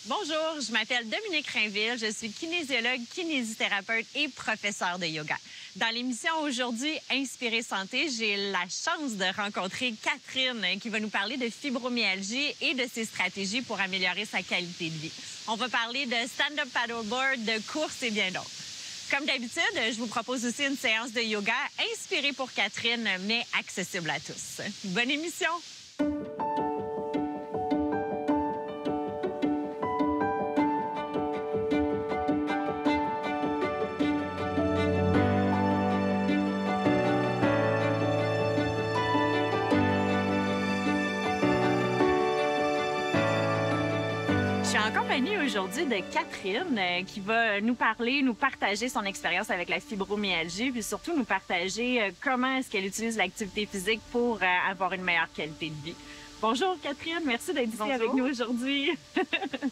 Bonjour, je m'appelle Dominique Rainville, je suis kinésiologue, kinésithérapeute et professeure de yoga. Dans l'émission aujourd'hui, Inspirer Santé, j'ai la chance de rencontrer Catherine qui va nous parler de fibromyalgie et de ses stratégies pour améliorer sa qualité de vie. On va parler de stand-up paddleboard, de course et bien d'autres. Comme d'habitude, je vous propose aussi une séance de yoga inspirée pour Catherine, mais accessible à tous. Bonne émission! Je suis en compagnie aujourd'hui de Catherine qui va nous parler, nous partager son expérience avec la fibromyalgie, puis surtout nous partager comment est-ce qu'elle utilise l'activité physique pour avoir une meilleure qualité de vie. Bonjour Catherine, merci d'être ici avec nous aujourd'hui.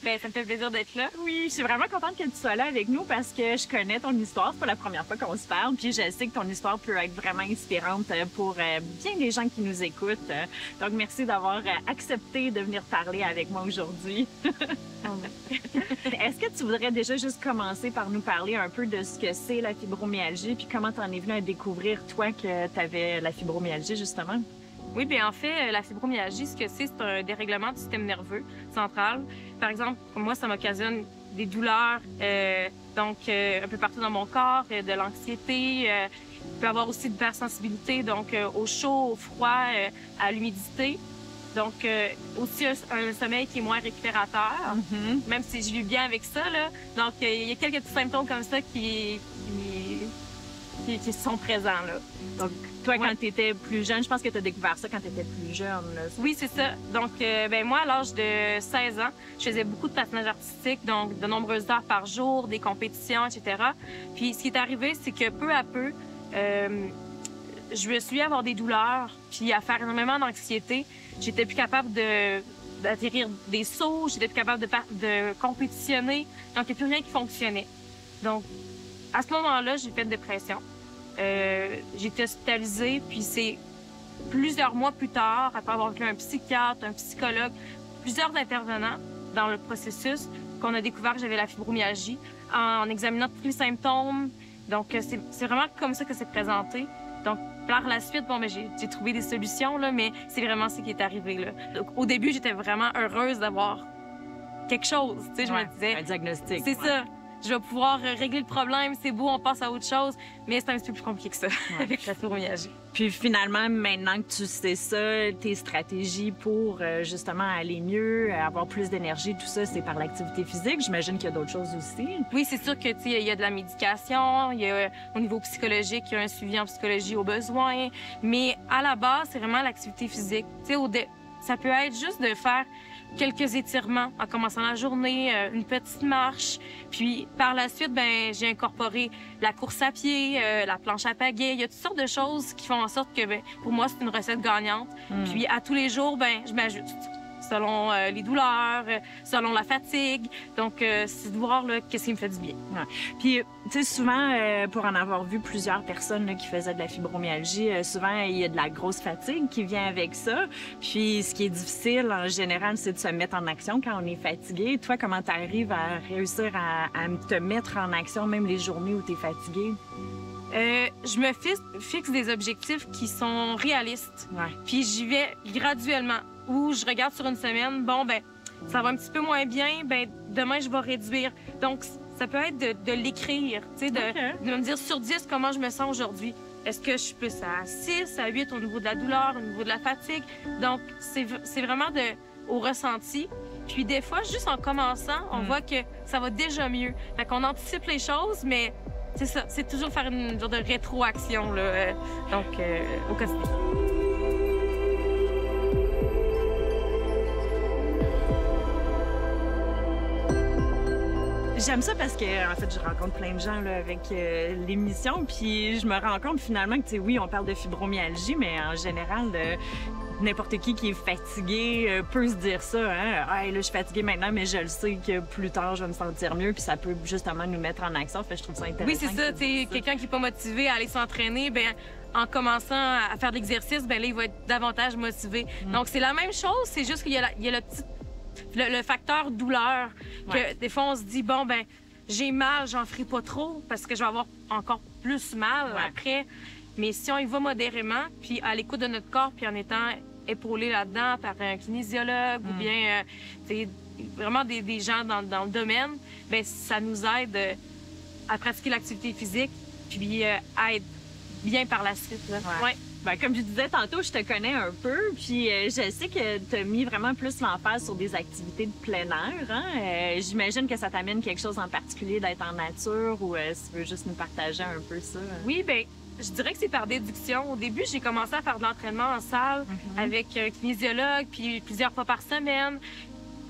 Ben, ça me fait plaisir d'être là. Oui, je suis vraiment contente que tu sois là avec nous parce que je connais ton histoire. C'est pas la première fois qu'on se parle, puis je sais que ton histoire peut être vraiment inspirante pour bien des gens qui nous écoutent. Donc, merci d'avoir accepté de venir parler avec moi aujourd'hui. Est-ce que tu voudrais déjà juste commencer par nous parler un peu de ce que c'est la fibromyalgie, puis comment tu en es venue à découvrir, toi, que tu avais la fibromyalgie, justement? Oui, bien en fait, la fibromyalgie, ce que c'est un dérèglement du système nerveux central. Par exemple, pour moi, ça m'occasionne des douleurs, un peu partout dans mon corps, de l'anxiété. Il peut avoir aussi de l'hypersensibilité, donc au chaud, au froid, à l'humidité. Donc, aussi un sommeil qui est moins récupérateur, même si je vis bien avec ça, là. Donc, il y a quelques petits symptômes comme ça qui sont présents, là. Donc, toi, quand tu étais plus jeune, je pense que tu as découvert ça quand tu étais plus jeune, là. Oui, c'est ça. Donc, moi, à l'âge de 16 ans, je faisais beaucoup de patinage artistique, donc de nombreuses heures par jour, des compétitions, etc. Puis, ce qui est arrivé, c'est que peu à peu, je me suis mis à avoir des douleurs, puis à faire énormément d'anxiété. J'étais plus capable d'atterrir des sauts, j'étais plus capable de compétitionner. Donc, il n'y a plus rien qui fonctionnait. Donc, à ce moment-là, j'ai fait une dépression. J'ai été hospitalisée, puis c'est plusieurs mois plus tard, après avoir vu un psychiatre, un psychologue, plusieurs intervenants dans le processus, qu'on a découvert que j'avais la fibromyalgie en examinant tous les symptômes. Donc, c'est vraiment comme ça que c'est présenté. Donc, par la suite, j'ai trouvé des solutions, là, mais c'est vraiment ce qui est arrivé, là. Donc, au début, j'étais vraiment heureuse d'avoir quelque chose. Tu sais, je me disais. Un diagnostic. C'est ça. Je vais pouvoir régler le problème, c'est beau, on passe à autre chose. Mais c'est un petit peu plus compliqué que ça avec la fibromyalgie. Puis finalement, maintenant que tu sais ça, tes stratégies pour justement aller mieux, avoir plus d'énergie, tout ça, c'est par l'activité physique. J'imagine qu'il y a d'autres choses aussi. Oui, c'est sûr que il y a de la médication, il y a au niveau psychologique, il y a un suivi en psychologie au besoin. Mais à la base, c'est vraiment l'activité physique. Ça peut être juste de faire quelques étirements en commençant la journée, une petite marche. Puis par la suite, j'ai incorporé la course à pied, la planche à pagaie. Il y a toutes sortes de choses qui font en sorte que pour moi, c'est une recette gagnante. Puis à tous les jours, je m'ajuste selon les douleurs, selon la fatigue. Donc, c'est de voir qu'est-ce qui me fait du bien. Ouais. Puis, tu sais, souvent, pour en avoir vu plusieurs personnes là, qui faisaient de la fibromyalgie, souvent, il y a de la grosse fatigue qui vient avec ça. Puis, ce qui est difficile, en général, c'est de se mettre en action quand on est fatigué. Toi, comment tu arrives à réussir à te mettre en action, même les journées où tu es fatigué? Je me fixe des objectifs qui sont réalistes. Ouais. Puis, j'y vais graduellement. Ou je regarde sur une semaine, ça va un petit peu moins bien, demain, je vais réduire. Donc, ça peut être de l'écrire, tu sais, de me dire sur 10 comment je me sens aujourd'hui. Est-ce que je suis plus à 6, à 8 au niveau de la douleur, au niveau de la fatigue? Donc, c'est vraiment au ressenti. Puis des fois, juste en commençant, on voit que ça va déjà mieux. Fait qu'on anticipe les choses, mais c'est ça, c'est toujours faire une genre de rétroaction, là, au quotidien. J'aime ça parce que, en fait, je rencontre plein de gens là, avec l'émission, puis je me rends compte finalement que, tu sais, oui, on parle de fibromyalgie, mais en général, n'importe qui est fatigué peut se dire ça. Hein? Hey, là, je suis fatiguée maintenant, mais je le sais que plus tard, je vais me sentir mieux, puis ça peut justement nous mettre en action. Fait, je trouve ça intéressant. Oui, c'est ça. Quelqu'un qui n'est pas motivé à aller s'entraîner, en commençant à faire de l'exercice, là, il va être davantage motivé. Donc, c'est la même chose, c'est juste qu'il y a le petit le facteur douleur, que Ouais. des fois, on se dit, bon, ben j'ai mal, j'en ferai pas trop parce que je vais avoir encore plus mal Ouais. après. Mais si on y va modérément, puis à l'écoute de notre corps, puis en étant épaulé là-dedans par un kinésiologue ou bien vraiment des gens dans le domaine, bien, ça nous aide à pratiquer l'activité physique puis à être bien par la suite. Là. Ouais. Ouais. Ben, comme je disais tantôt, je te connais un peu, puis je sais que tu as mis vraiment plus l'emphase sur des activités de plein air. Hein? J'imagine que ça t'amène quelque chose en particulier d'être en nature ou si tu veux juste nous partager un peu ça. Oui, bien, je dirais que c'est par déduction. Au début, j'ai commencé à faire de l'entraînement en salle avec un kinésiologue, puis plusieurs fois par semaine.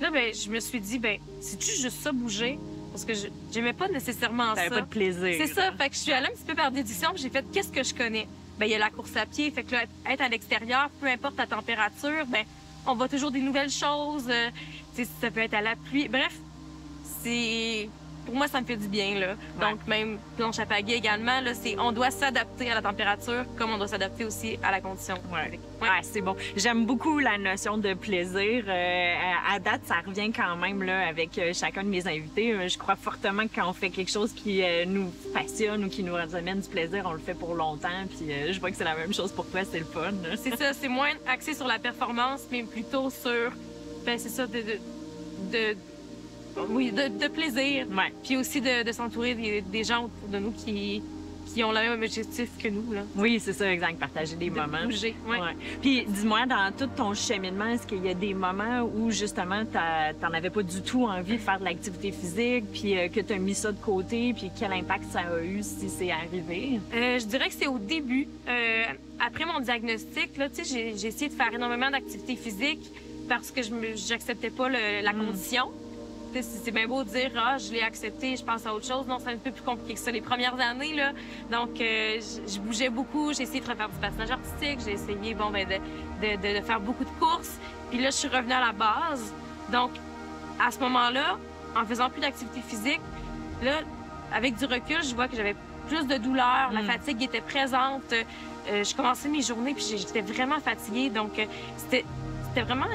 Là, ben, je me suis dit, ben, c'est-tu juste ça, bouger? Parce que j'aimais pas nécessairement ça. T'avais pas de plaisir. C'est ça. Fait que je suis allée un petit peu par déduction, puis j'ai fait qu'est-ce que je connais? Ben, il y a la course à pied. Fait que là, être à l'extérieur, peu importe la température, ben, on voit toujours des nouvelles choses. Ça peut être à la pluie. Bref, pour moi, ça me fait du bien, là. Donc, même planche à pagaie également, là, on doit s'adapter à la température comme on doit s'adapter aussi à la condition. Ouais. Ah, c'est bon. J'aime beaucoup la notion de plaisir. À date, ça revient quand même là, avec chacun de mes invités. Je crois fortement que quand on fait quelque chose qui nous passionne ou qui nous amène du plaisir, on le fait pour longtemps. Puis je vois que c'est la même chose pour toi, c'est le fun. C'est ça, c'est moins axé sur la performance, mais plutôt sur, ben, c'est ça, de plaisir. Ouais. Puis aussi de s'entourer des gens autour de nous qui ont le même objectif que nous. Là. Oui, c'est ça, exact. Partager des moments. Bouger, ouais. Ouais. Puis dis-moi, dans tout ton cheminement, est-ce qu'il y a des moments où justement t'en avais pas du tout envie de faire de l'activité physique, puis que tu as mis ça de côté, puis quel impact ça a eu si c'est arrivé? Je dirais que c'est au début. Après mon diagnostic, là, j'ai essayé de faire énormément d'activité physique parce que j'acceptais pas la condition. C'est bien beau de dire « Ah, je l'ai accepté, je pense à autre chose ». Non, c'est un peu plus compliqué que ça les premières années, là. Donc, je bougeais beaucoup. J'ai essayé de refaire du patinage artistique. J'ai essayé, bon, ben, de faire beaucoup de courses. Puis là, je suis revenue à la base. Donc, à ce moment-là, en faisant plus d'activité physique, là, avec du recul, je vois que j'avais plus de douleur. La fatigue était présente. Je commençais mes journées, puis j'étais vraiment fatiguée. Donc, c'était vraiment...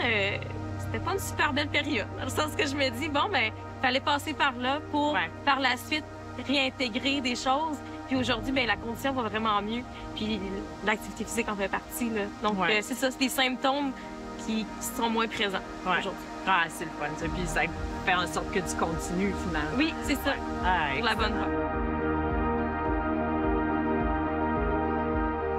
C'était pas une super belle période. Dans le sens que je me dis, bon, ben, fallait passer par là pour, par la suite, réintégrer des choses. Puis aujourd'hui, ben, la condition va vraiment mieux. Puis l'activité physique en fait partie, là. Donc, c'est ça, c'est des symptômes qui sont moins présents aujourd'hui. Ah, c'est le fun, ça. Puis ça fait en sorte que tu continues, finalement. Oui, c'est ça. Ah, pour la bonne voie.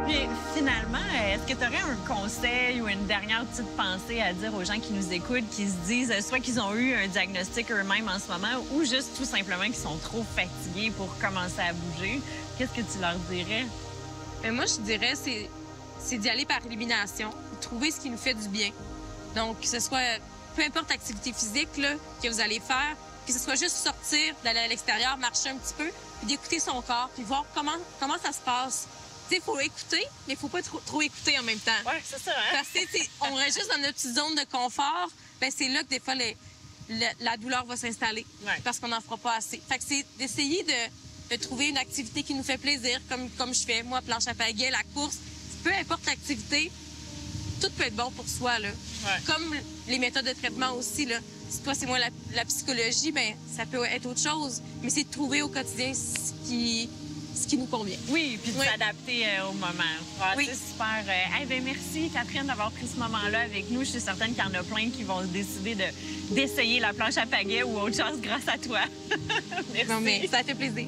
Puis finalement, est-ce que tu aurais un conseil ou une dernière petite pensée à dire aux gens qui nous écoutent, qui se disent soit qu'ils ont eu un diagnostic eux-mêmes en ce moment ou juste tout simplement qu'ils sont trop fatigués pour commencer à bouger? Qu'est-ce que tu leur dirais? Moi, je dirais c'est d'y aller par élimination, trouver ce qui nous fait du bien. Donc, que ce soit, peu importe l'activité physique là, que vous allez faire, que ce soit juste sortir, d'aller à l'extérieur, marcher un petit peu, puis d'écouter son corps, puis voir comment ça se passe. Il faut écouter, mais il faut pas trop écouter en même temps. Oui, c'est ça. Hein? Parce que on reste juste dans notre petite zone de confort, ben c'est là que des fois la douleur va s'installer parce qu'on n'en fera pas assez. Fait que c'est d'essayer de trouver une activité qui nous fait plaisir, comme je fais, moi, planche à pagaie, la course. Peu importe l'activité, tout peut être bon pour soi. Là. Comme les méthodes de traitement aussi. Là. Si toi, c'est moins la psychologie, ben ça peut être autre chose. Mais c'est de trouver au quotidien ce qui nous convient. Oui, puis de s'adapter au moment. C'est super. Ben, merci, Catherine, d'avoir pris ce moment-là avec nous. Je suis certaine qu'il y en a plein qui vont décider d'essayer la planche à pagaie ou autre chose grâce à toi. Merci. Non, mais ça fait plaisir.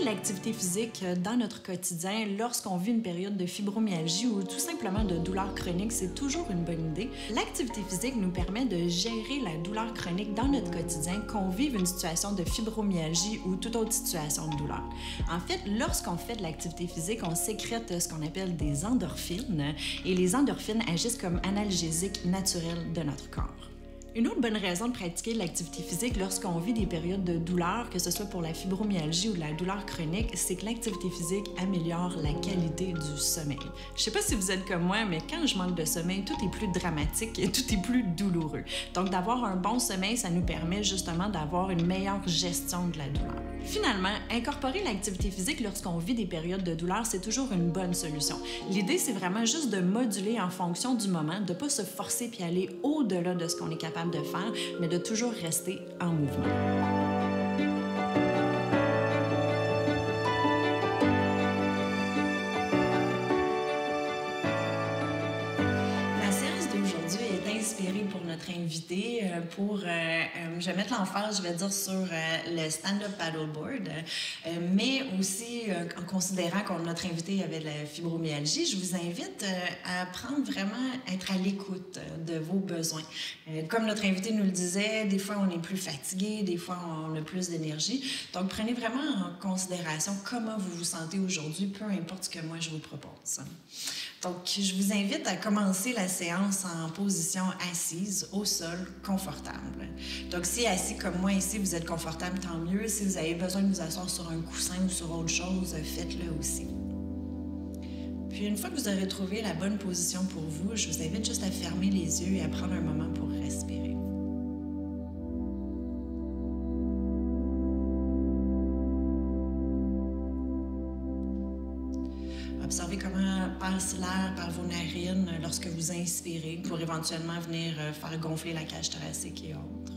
L'activité physique dans notre quotidien lorsqu'on vit une période de fibromyalgie ou tout simplement de douleur chronique, c'est toujours une bonne idée. L'activité physique nous permet de gérer la douleur chronique dans notre quotidien, qu'on vive une situation de fibromyalgie ou toute autre situation de douleur. En fait, lorsqu'on fait de l'activité physique, on sécrète ce qu'on appelle des endorphines et les endorphines agissent comme analgésiques naturels de notre corps. Une autre bonne raison de pratiquer l'activité physique lorsqu'on vit des périodes de douleur, que ce soit pour la fibromyalgie ou de la douleur chronique, c'est que l'activité physique améliore la qualité du sommeil. Je sais pas si vous êtes comme moi, mais quand je manque de sommeil, tout est plus dramatique et tout est plus douloureux. Donc d'avoir un bon sommeil, ça nous permet justement d'avoir une meilleure gestion de la douleur. Finalement, incorporer l'activité physique lorsqu'on vit des périodes de douleur, c'est toujours une bonne solution. L'idée, c'est vraiment juste de moduler en fonction du moment, de ne pas se forcer puis aller au-delà de ce qu'on est capable de faire, mais de toujours rester en mouvement. Pour notre invité, je vais mettre l'emphase, je vais dire, sur le stand-up paddleboard, mais aussi en considérant que notre invité avait de la fibromyalgie, je vous invite à prendre vraiment, être à l'écoute de vos besoins. Comme notre invité nous le disait, des fois on est plus fatigué, des fois on a plus d'énergie, donc prenez vraiment en considération comment vous vous sentez aujourd'hui, peu importe ce que moi je vous propose. Donc, je vous invite à commencer la séance en position assise, au sol, confortable. Donc, si assis comme moi ici, vous êtes confortable, tant mieux. Si vous avez besoin de vous asseoir sur un coussin ou sur autre chose, faites-le aussi. Puis, une fois que vous aurez trouvé la bonne position pour vous, je vous invite juste à fermer les yeux et à prendre un moment pour respirer. Observez comment passe l'air par vos narines lorsque vous inspirez pour éventuellement venir faire gonfler la cage thoracique et autres.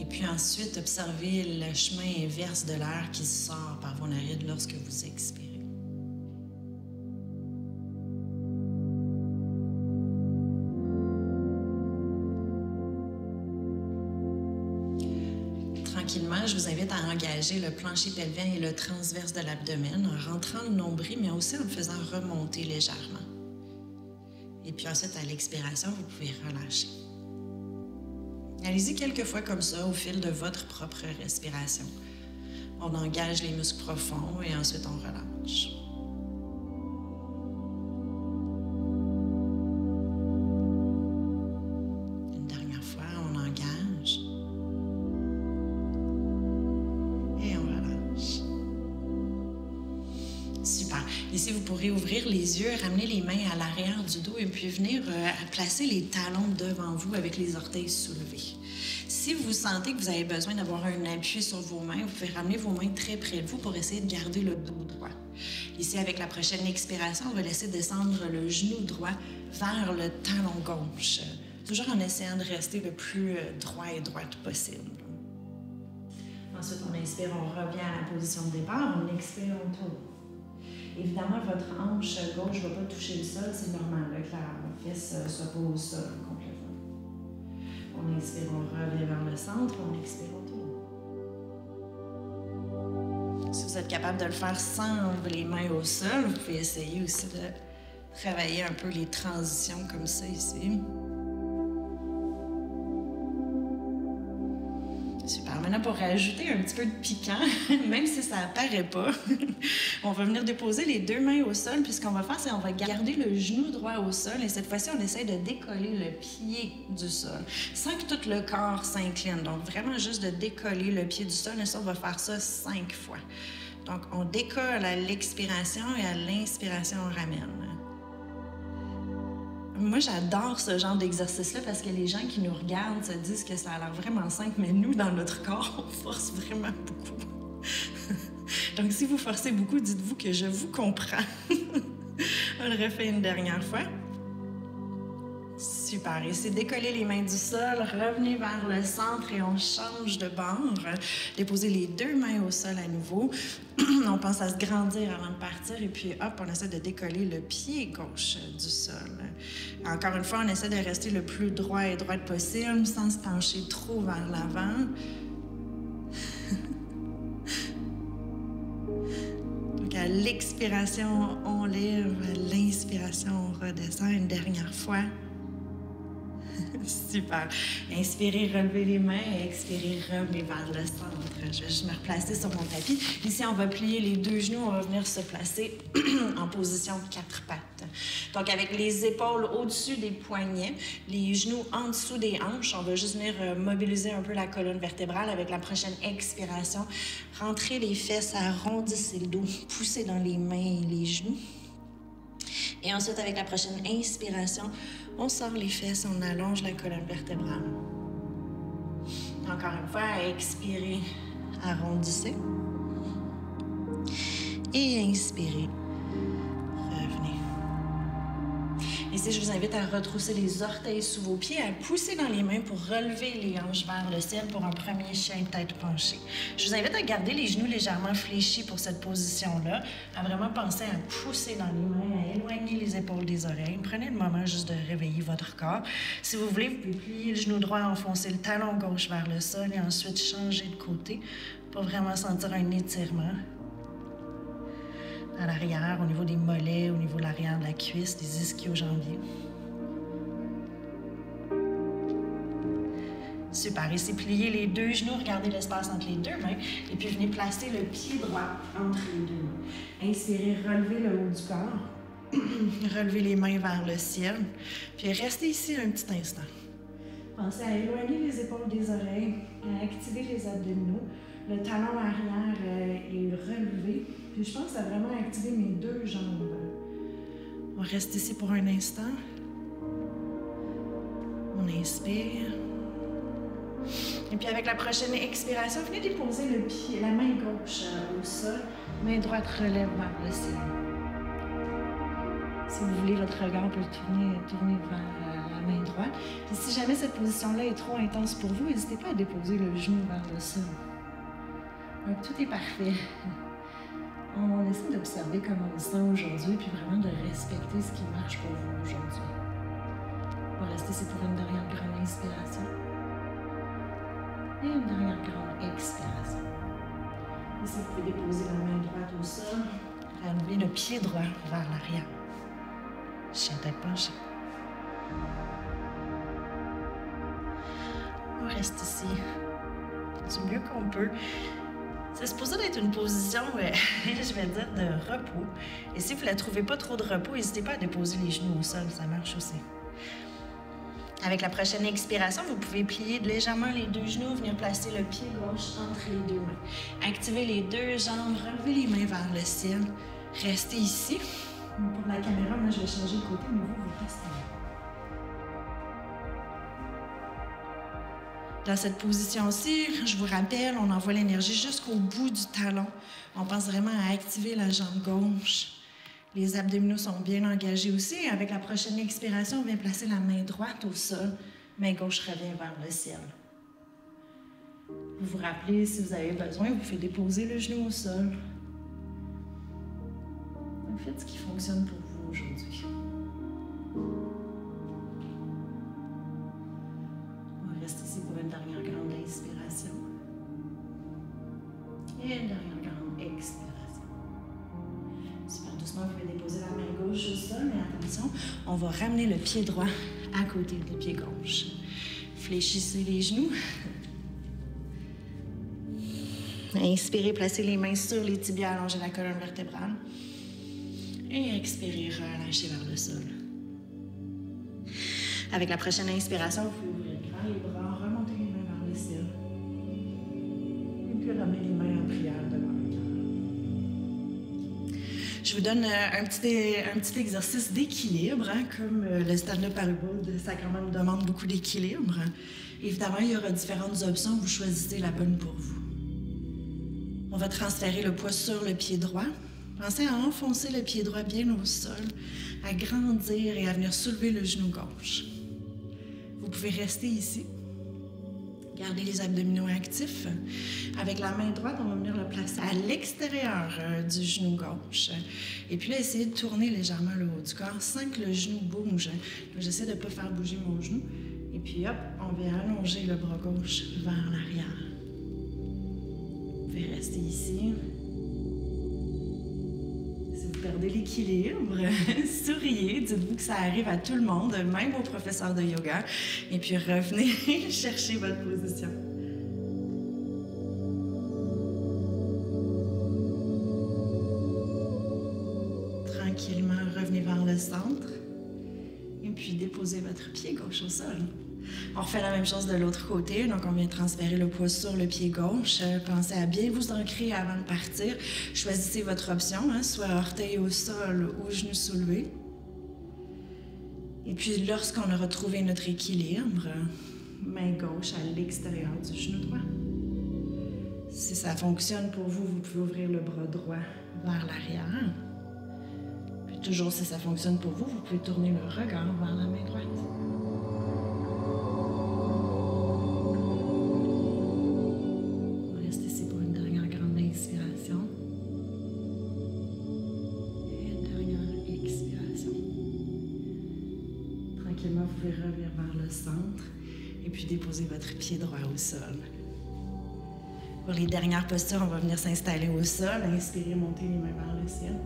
Et puis ensuite, observez le chemin inverse de l'air qui sort par vos narines lorsque vous expirez. Tranquillement, je vous invite à engager le plancher pelvien et le transverse de l'abdomen en rentrant le nombril, mais aussi en le faisant remonter légèrement. Et puis ensuite, à l'expiration, vous pouvez relâcher. Allez-y quelques fois comme ça au fil de votre propre respiration. On engage les muscles profonds et ensuite on relâche. Une dernière fois, on engage. Super. Ici, vous pourrez ouvrir les yeux, ramener les mains à l'arrière du dos et puis venir placer les talons devant vous avec les orteils soulevés. Si vous sentez que vous avez besoin d'avoir un appui sur vos mains, vous pouvez ramener vos mains très près de vous pour essayer de garder le dos droit. Ici, avec la prochaine expiration, on va laisser descendre le genou droit vers le talon gauche, toujours en essayant de rester le plus droit et droite possible. Ensuite, on inspire, on revient à la position de départ, on expire, on tourne. Évidemment, votre hanche gauche ne va pas toucher le sol, c'est normal là, que la fesse soit pas au sol complètement. On inspire, on revient vers le centre, on expire, on tourne. Si vous êtes capable de le faire sans les mains au sol, vous pouvez essayer aussi de travailler un peu les transitions comme ça ici. Super. Maintenant, pour rajouter un petit peu de piquant, même si ça apparaît pas, on va venir déposer les deux mains au sol. Puis ce qu'on va faire, c'est qu'on va garder le genou droit au sol. Et cette fois-ci, on essaie de décoller le pied du sol, sans que tout le corps s'incline. Donc, vraiment juste de décoller le pied du sol. Et ça, on va faire ça 5 fois. Donc, on décolle à l'expiration et à l'inspiration, on ramène. Moi, j'adore ce genre d'exercice-là parce que les gens qui nous regardent se disent que ça a l'air vraiment simple, mais nous, dans notre corps, on force vraiment beaucoup. Donc, si vous forcez beaucoup, dites-vous que je vous comprends. On le refait une dernière fois. Super. Et c'est décoller les mains du sol, revenez vers le centre et on change de bord. Déposez les deux mains au sol à nouveau. On pense à se grandir avant de partir et puis hop, on essaie de décoller le pied gauche du sol. Encore une fois, on essaie de rester le plus droit et droite possible sans se pencher trop vers l'avant. Donc à l'expiration, on lève, à l'inspiration, on redescend une dernière fois. Super. Inspirez, relevez les mains et expirez, revenez vers le centre. Je vais juste me replacer sur mon tapis. Ici, on va plier les deux genoux. On va venir se placer en position 4 pattes. Donc, avec les épaules au-dessus des poignets, les genoux en dessous des hanches, on va juste venir mobiliser un peu la colonne vertébrale. Avec la prochaine expiration, rentrez les fesses, arrondissez le dos, poussez dans les mains et les genoux. Et ensuite, avec la prochaine inspiration, on sort les fesses, on allonge la colonne vertébrale. Encore une fois, expirez, arrondissez. Et inspirez, revenez. Ici, je vous invite à retrousser les orteils sous vos pieds, à pousser dans les mains pour relever les hanches vers le ciel pour un premier chien tête penchée. Je vous invite à garder les genoux légèrement fléchis pour cette position-là, à vraiment penser à pousser dans les mains, à éloigner les épaules des oreilles. Prenez le moment juste de réveiller votre corps. Si vous voulez, vous pouvez plier le genou droit, enfoncer le talon gauche vers le sol et ensuite changer de côté pour vraiment sentir un étirement à l'arrière, au niveau des mollets, au niveau de l'arrière de la cuisse, des ischio-jambiers. Super. Ici, pliez les deux genoux, regardez l'espace entre les deux mains et puis venez placer le pied droit entre les deux mains. Inspirez, relevez le haut du corps. Relevez les mains vers le ciel. Puis restez ici un petit instant. Pensez à éloigner les épaules des oreilles, à activer les abdominaux. Le talon arrière est relevé. Puis je pense à vraiment activer mes deux jambes. On reste ici pour un instant. On inspire. Et puis avec la prochaine expiration, venez déposer le pied, la main gauche au sol. Main droite relève vers le ciel. Si vous voulez, votre regard peut tourner vers la main droite. Puis si jamais cette position-là est trop intense pour vous, n'hésitez pas à déposer le genou vers le sol. Donc, tout est parfait. On essaie d'observer comment on se sent aujourd'hui, puis vraiment de respecter ce qui marche pour vous aujourd'hui. On va rester ici pour une dernière grande inspiration. Et une dernière grande expiration. Ici, vous pouvez déposer la main droite au sol, ramener le pied droit vers l'arrière. Chien tête penchée. On reste ici du mieux qu'on peut. C'est supposé d'être une position, je vais dire, de repos. Et si vous ne la trouvez pas trop de repos, n'hésitez pas à déposer les genoux au sol, ça marche aussi. Avec la prochaine expiration, vous pouvez plier légèrement les deux genoux, venir placer le pied gauche entre les deux mains. Activez les deux jambes, relevez les mains vers le ciel. Restez ici. Pour la caméra, moi, je vais changer de côté, mais vous restez là. Dans cette position-ci, je vous rappelle, on envoie l'énergie jusqu'au bout du talon. On pense vraiment à activer la jambe gauche. Les abdominaux sont bien engagés aussi. Avec la prochaine expiration, on vient placer la main droite au sol. Main gauche revient vers le ciel. Vous vous rappelez, si vous avez besoin, vous pouvez déposer le genou au sol. Faites ce qui fonctionne pour vous aujourd'hui. On va rester ici pour une dernière grande inspiration. Et une dernière grande expiration. Super doucement, vous pouvez déposer la main gauche au sol, mais attention, on va ramener le pied droit à côté du pied gauche. Fléchissez les genoux. Inspirez, placez les mains sur les tibias, allongez la colonne vertébrale. Et expirez, relâchez vers le sol. Avec la prochaine inspiration, vous pouvez ouvrir grand les bras, remonter les mains vers le ciel. Et puis ramener les mains en prière devant le cœur. Je vous donne un petit exercice d'équilibre, hein, comme le stand-up paddleboard de Sacrament nous demande beaucoup d'équilibre. Évidemment, il y aura différentes options, vous choisissez la bonne pour vous. On va transférer le poids sur le pied droit. Pensez à enfoncer le pied droit bien au sol, à grandir et à venir soulever le genou gauche. Vous pouvez rester ici. Gardez les abdominaux actifs. Avec la main droite, on va venir le placer à l'extérieur du genou gauche. Et puis là, essayez de tourner légèrement le haut du corps sans que le genou bouge. J'essaie de ne pas faire bouger mon genou. Et puis hop, on vient allonger le bras gauche vers l'arrière. Vous pouvez rester ici. gardez l'équilibre, souriez, dites-vous que ça arrive à tout le monde, même aux professeurs de yoga, et puis revenez chercher votre position. Tranquillement, revenez vers le centre, et puis déposez votre pied gauche au sol. On refait la même chose de l'autre côté, donc on vient transférer le poids sur le pied gauche. Pensez à bien vous ancrer avant de partir. Choisissez votre option, soit orteil au sol ou genoux soulevés. Et puis lorsqu'on aura trouvé notre équilibre, main gauche à l'extérieur du genou droit. Si ça fonctionne pour vous, vous pouvez ouvrir le bras droit vers l'arrière. Puis toujours si ça fonctionne pour vous, vous pouvez tourner le regard vers la main droite. Tranquillement, vous pouvez revenir vers le centre et puis déposer votre pied droit au sol. Pour les dernières postures, on va venir s'installer au sol. Inspirez, montez les mains vers le ciel.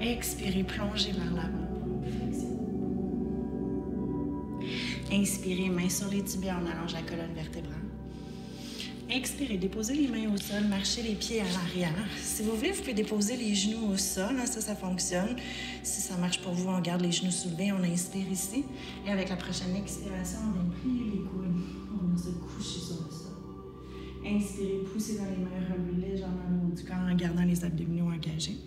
Expirez, plongez vers l'avant pour une flexion. Inspirez, mains sur les tibias, on allonge la colonne vertébrale. Expirez, déposez les mains au sol, marchez les pieds à l'arrière. Si vous voulez, vous pouvez déposer les genoux au sol, ça fonctionne. Si ça marche pour vous, on garde les genoux soulevés, on inspire ici. Et avec la prochaine expiration, on vient plier les coudes, on vient se coucher sur le sol. Inspirez, poussez dans les mains, relevez légèrement le haut du corps en gardant les abdominaux engagés.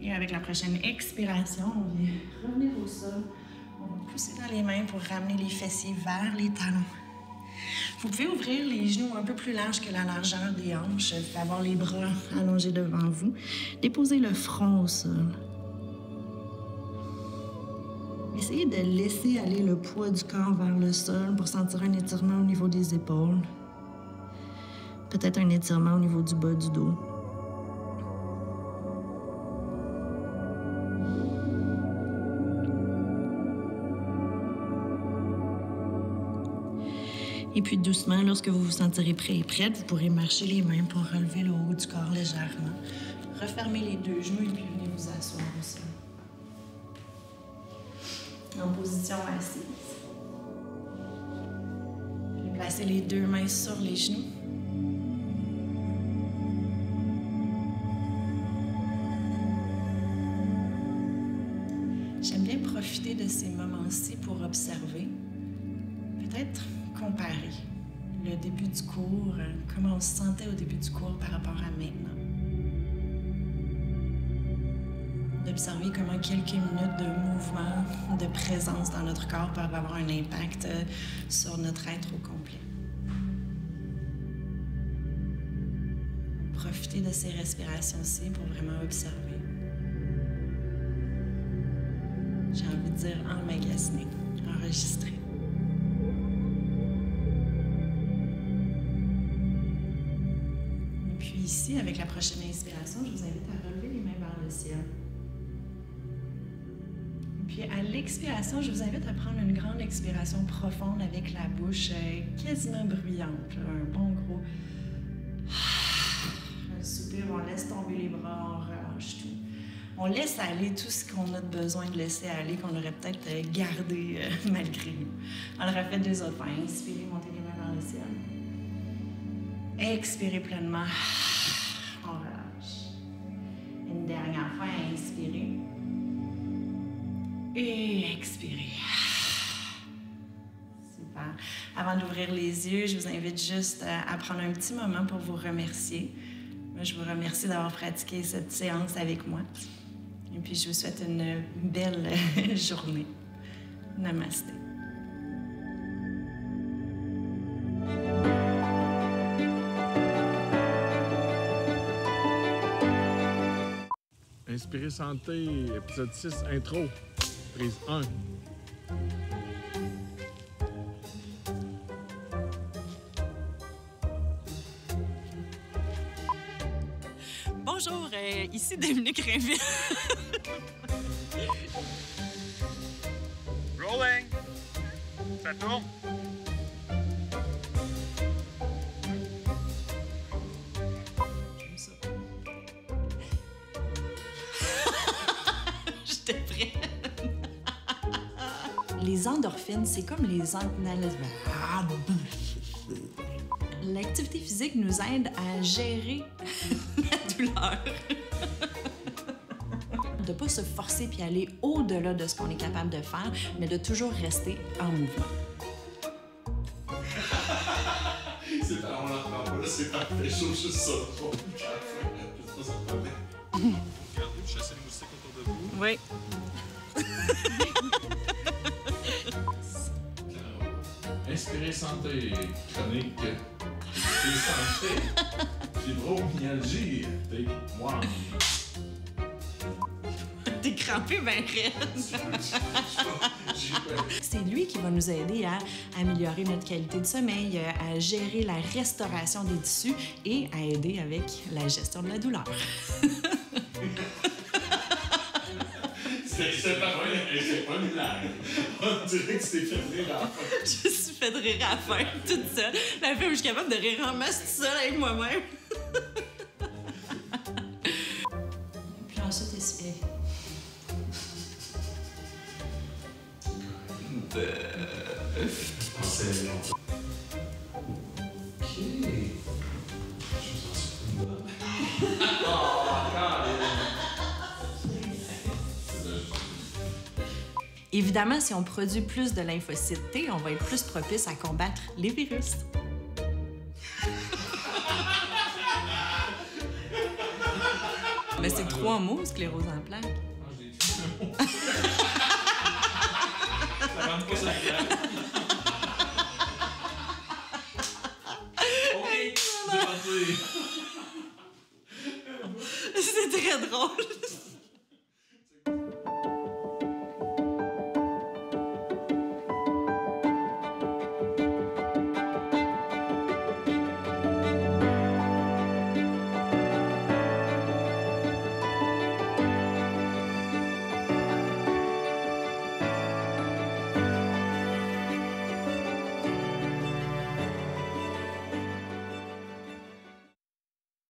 Et avec la prochaine expiration, on vient revenir au sol. On va pousser dans les mains pour ramener les fessiers vers les talons. Vous pouvez ouvrir les genoux un peu plus larges que la largeur des hanches. Vous pouvez avoir les bras allongés devant vous. Déposez le front au sol. Essayez de laisser aller le poids du corps vers le sol pour sentir un étirement au niveau des épaules. Peut-être un étirement au niveau du bas du dos. Et puis doucement, lorsque vous vous sentirez prêt et prête, vous pourrez marcher les mains pour relever le haut du corps légèrement. Refermez les deux genoux et puis venez vous asseoir au sol. En position assise. Placez les deux mains sur les genoux. J'aime bien profiter de ces moments-ci pour observer, peut-être comparer le début du cours, comment on se sentait au début du cours par rapport à maintenant. D'observer comment quelques minutes de mouvement, de présence dans notre corps peuvent avoir un impact sur notre être au complet. Profitez de ces respirations-ci pour vraiment observer. J'ai envie de dire emmagasiner, enregistrer. Et puis ici, avec la prochaine inspiration, je vous invite à relever les mains vers le ciel. Puis à l'expiration, je vous invite à prendre une grande expiration profonde avec la bouche quasiment bruyante. Un bon gros un soupir, on laisse tomber les bras, on relâche tout. On laisse aller tout ce qu'on a besoin de laisser aller, qu'on aurait peut-être gardé malgré nous. On le refait deux autres fois. Inspirez, montez les mains vers le ciel. Expirez pleinement. On relâche. Une dernière fois, inspirez. Et expirez. Super. Avant d'ouvrir les yeux, je vous invite juste à prendre un petit moment pour vous remercier. Moi, je vous remercie d'avoir pratiqué cette séance avec moi. Et puis, je vous souhaite une belle journée. Namasté. Inspirez santé, épisode 6, intro. Prise 1. Bonjour, ici Dominique Rainville. Rolling. Ça tourne. J'aime ça. Les endorphines, c'est comme les L'activité physique nous aide à gérer la douleur. De ne pas se forcer puis aller au-delà de ce qu'on est capable de faire, mais de toujours rester en mouvement. C'est pas, on l'entend pas, là, c'est parfait, je trouve juste ça. Regardez, vous chassez les moustiques autour de vous. Oui. Inspirez santé chronique. Et santé. Fibromyalgie. Moi. T'es crampé ben raide. C'est lui qui va nous aider à améliorer notre qualité de sommeil, à gérer la restauration des tissus et à aider avec la gestion de la douleur. C'est pas une blague. On dirait que tu t'es fait rire à la fin. Je me suis fait rire à la fin, toute seule. La fin où je suis capable de rire en masse toute seule avec moi-même. Puis ensuite, essuyer. C'est long. OK. Je vous en Évidemment, si on produit plus de lymphocytes T, on va être plus propice à combattre les virus. Mais c'est 3 mots, sclérose en plaques. Ça rentre pas sur la classe. OK, c'est parti. C'est très drôle.